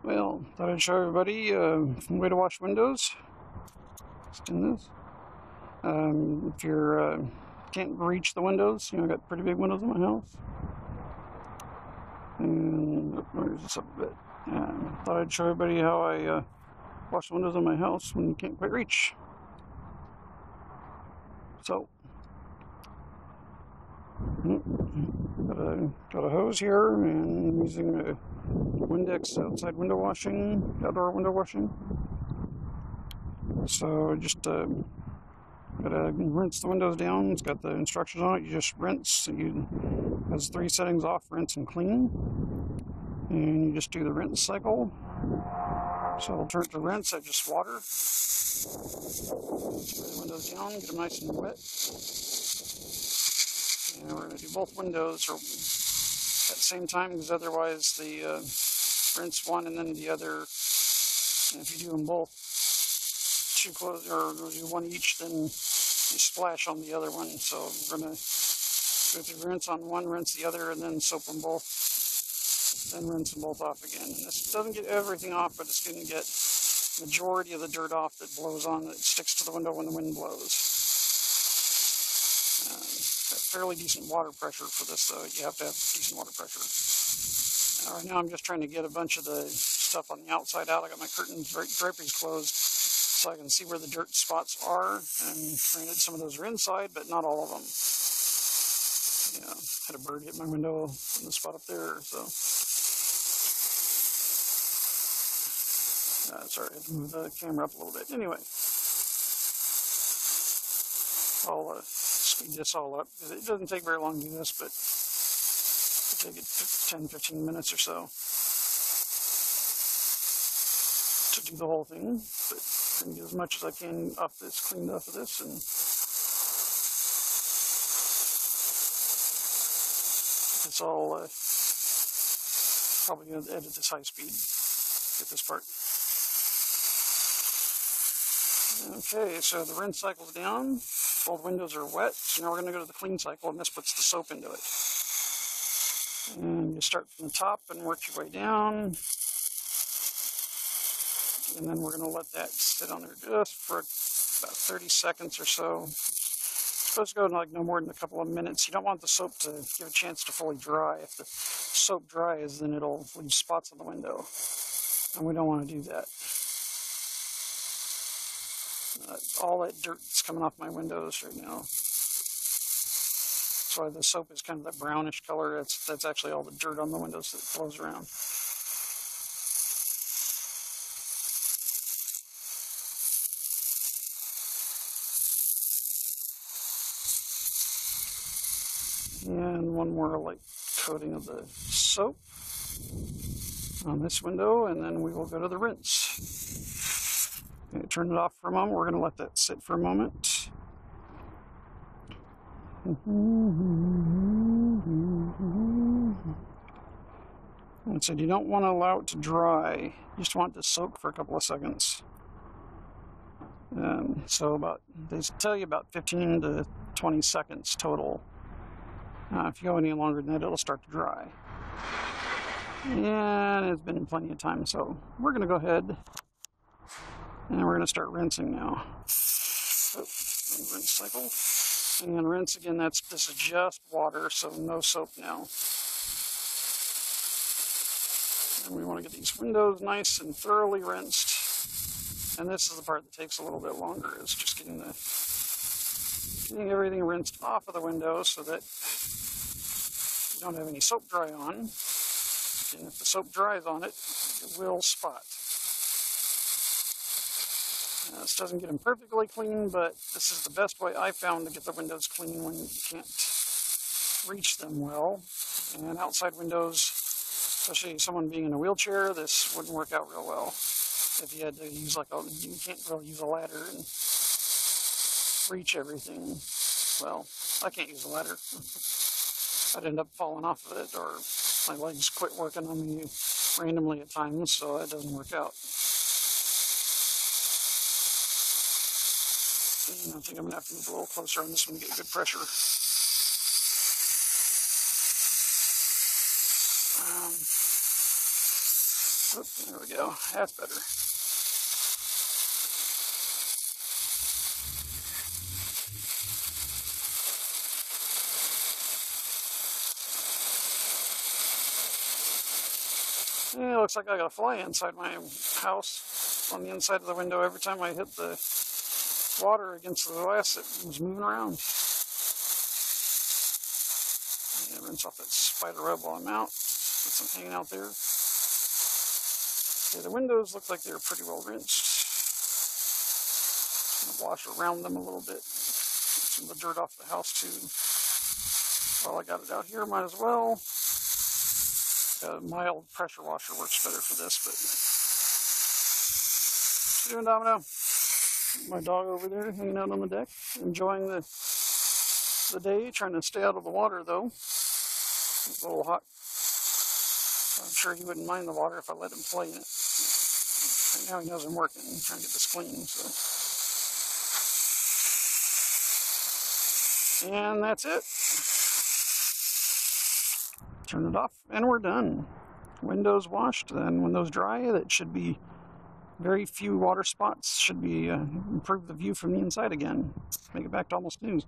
Well, thought I'd show everybody a way to wash windows. Just in this. If you're can't reach the windows, I got pretty big windows in my house. And where's this up a bit? Thought I'd show everybody how I wash the windows in my house when you can't quite reach. So, got a hose here, and I'm using a Windex Outdoor Window Washing. So just gotta rinse the windows down. It's got the instructions on it. You just rinse. It has 3 settings: off, rinse, and clean. And you just do the rinse cycle. So I'll turn it to rinse. I just water. Spray the windows down, get them nice and wet. And we're going to do both windows at the same time, because otherwise the rinse one and then the other. And if you do them both too close, or do one each, then you splash on the other one. So we're going to go through rinse on one, rinse the other, and then soap them both. Then rinse them both off again. And this doesn't get everything off, but it's going to get majority of the dirt off that blows on, that sticks to the window when the wind blows. Got fairly decent water pressure for this, though. You have to have decent water pressure. Right now I'm just trying to get a bunch of the stuff on the outside out. I got my curtains, draperies closed, so I can see where the dirt spots are. And granted, some of those are inside, but not all of them. Yeah, had a bird hit my window in the spot up there, so. Sorry, I had to move the camera up a little bit. Anyway, I'll speed this all up, because it doesn't take very long to do this, but it'll take it 10-15 minutes or so to do the whole thing. But I'm going to get as much as I can off this, cleaned off of this, and it's all probably going to edit this high speed, get this part. Okay, so the rinse cycle's down, both windows are wet, so now we're going to go to the clean cycle, and this puts the soap into it. And you start from the top and work your way down, and then we're going to let that sit on there just for about 30 seconds or so. It's supposed to go like no more than a couple of minutes. You don't want the soap to give a chance to fully dry. If the soap dries, then it'll leave spots on the window, and we don't want to do that. All that dirt that's coming off my windows right now. That's why the soap is kind of that brownish color. That's actually all the dirt on the windows that flows around. And one more light coating of the soap on this window, and then we will go to the rinse. Okay, turn it off for a moment. We're going to let that sit for a moment. And so you don't want to allow it to dry. You just want it to soak for a couple of seconds. So they tell you about 15 to 20 seconds total. If you go any longer than that, it'll start to dry. And it's been plenty of time, so we're going to go ahead and we're going to start rinsing now. Rinse cycle. And rinse again, this is just water, so no soap now. And we want to get these windows nice and thoroughly rinsed. And this is the part that takes a little bit longer, is just getting everything rinsed off of the window so that you don't have any soap dry on. And if the soap dries on it, it will spot. This doesn't get them perfectly clean, but this is the best way I found to get the windows clean when you can't reach them well. And outside windows, especially someone being in a wheelchair, this wouldn't work out real well. If you had to use you can't really use a ladder and reach everything. Well, I can't use a ladder. I'd end up falling off of it, or my legs quit working on me randomly at times, so that doesn't work out. And I think I'm going to have to move a little closer on this one to get good pressure. There we go. That's better. Yeah, it looks like I got a fly inside my house on the inside of the window. Every time I hit the water against the glass, it was moving around. Yeah, rinse off that spider web while I'm out. Get some hanging out there. Okay, the windows look like they're pretty well rinsed. I'm gonna wash around them a little bit. Get some of the dirt off the house too. While I got it out here, might as well. A mild pressure washer works better for this, but what you doing, Domino? My dog over there hanging out on the deck, enjoying the day, trying to stay out of the water though. It's a little hot. I'm sure he wouldn't mind the water if I let him play in it. Right now he knows I'm working, I'm trying to get this clean, so. And that's it. Turn it off, and we're done. Windows washed, then when those dry, that should be very few water spots. Should be improve the view from the inside again. Make it back to almost new.